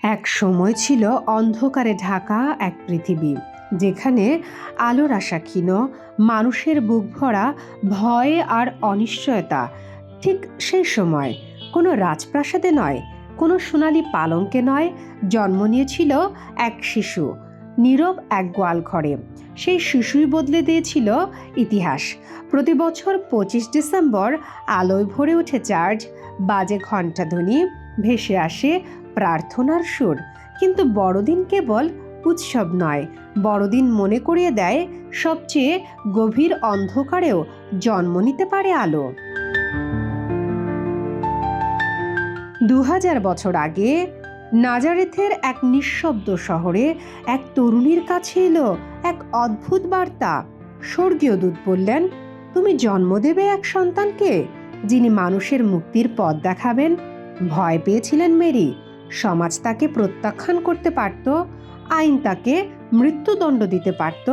এক সময় ছিল অন্ধকারে ঢাকা এক পৃথিবী, যেখানে আলোর আশা ক্ষীণ, মানুষের বুক ভরা ভয় আর অনিশ্চয়তা। ঠিক সেই সময় কোনো রাজপ্রাসাদে নয়, কোনো সোনালি পালঙ্কে নয়, জন্ম নিয়েছিল এক শিশু, নীরব এক গোয়ালঘরে। সেই শিশুই বদলে দিয়েছিল ইতিহাস। প্রতি বছর 25 ডিসেম্বর আলোয় ভরে ওঠে চার্চ, বাজে ঘণ্টাধ্বনি, ভেসে আসে প্রার্থনার সুর। কিন্তু বড়দিন কেবল উৎসব নয়, বড়দিন মনে করিয়ে দেয় সবচেয়ে গভীর অন্ধকারেও জন্ম নিতে পারে আলো। 2000 বছর আগে নাজারেথের এক নিঃশব্দ শহরে এক তরুণীর কাছে এলো এক অদ্ভুত বার্তা। স্বর্গীয় দূত বললেন, তুমি জন্ম দেবে এক সন্তানকে, যিনি মানুষের মুক্তির পথ দেখাবেন। ভয় পেয়েছিলেন মেরি। সমাজ তাকে প্রত্যাখ্যান করতে পারত, আইন তাকে মৃত্যুদণ্ড দিতে পারত।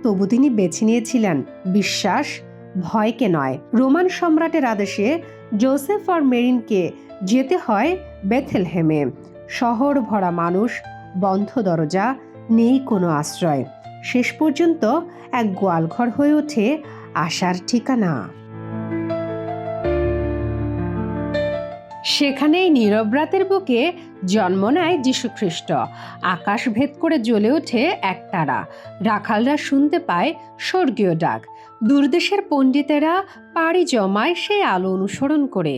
তবু তিনি বেছে নিয়েছিলেন বিশ্বাস, ভয়কে নয়। রোমান সম্রাটের আদেশে জোসেফ আর মেরিনকে যেতে হয় বেথেলহেমে। শহর ভরা মানুষ, বন্ধ দরজা, নেই কোনো আশ্রয়। শেষ পর্যন্ত এক গোয়ালঘর হয়ে ওঠে আশার ঠিকানা। সেখানেই নীরব রাতের বুকে জন্ম নেয় যীশুখ্রিস্ট। আকাশ ভেদ করে জ্বলে ওঠে এক তারা। রাখালরা শুনতে পায় স্বর্গীয় ডাক। দূরদেশের পণ্ডিতেরা পাড়ি জমায় সেই আলো অনুসরণ করে।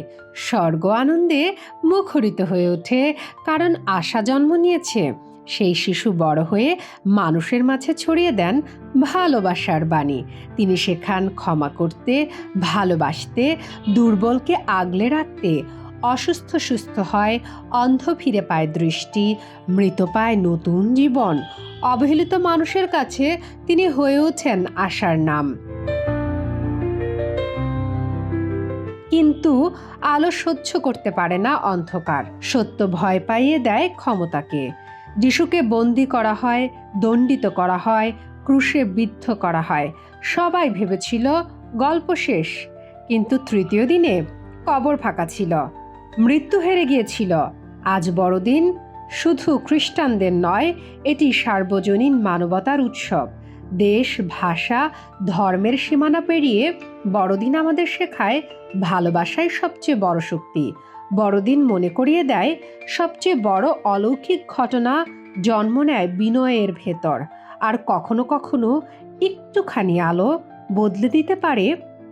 স্বর্গ আনন্দে মুখরিত হয়ে ওঠে, কারণ আশা জন্ম নিয়েছে। সেই শিশু বড় হয়ে মানুষের মাঝে ছড়িয়ে দেন ভালোবাসার বাণী। তিনি শেখান ক্ষমা করতে, ভালোবাসতে, দুর্বলকে আগলে রাখতে। অসুস্থ সুস্থ হয়, অন্ধ ফিরে পায় দৃষ্টি, মৃত পায় নতুন জীবন। অবহেলিত মানুষের কাছে তিনি হয়ে ওঠেন আশার নাম। কিন্তু আলো সহ্য করতে পারে না অন্ধকার। সত্য ভয় পাইয়ে দেয় ক্ষমতাকে। যিশুকে বন্দি করা হয়, দণ্ডিত করা হয়, ক্রুশে বিদ্ধ করা হয়। সবাই ভেবেছিল গল্প শেষ, কিন্তু তৃতীয় দিনে কবর ফাঁকা ছিল, মৃত্যু হেরে গিয়েছিল। আজ বড়দিন শুধু খ্রিস্টানদের নয়, এটি সার্বজনীন মানবতার উৎসব। দেশ, ভাষা, ধর্মের সীমানা পেরিয়ে বড়দিন আমাদের শেখায় ভালোবাসাই সবচেয়ে বড় শক্তি। বড়দিন মনে করিয়ে দেয় সবচেয়ে বড় অলৌকিক ঘটনা জন্ম নেয় বিনয়ের ভেতর। আর কখনো কখনো একটুখানি আলো বদলে দিতে পারে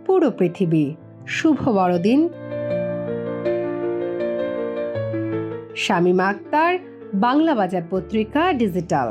পুরো পৃথিবী। শুভ বড়দিন। শামীমা আক্তার, বাংলা বাজার পত্রিকা, ডিজিটাল।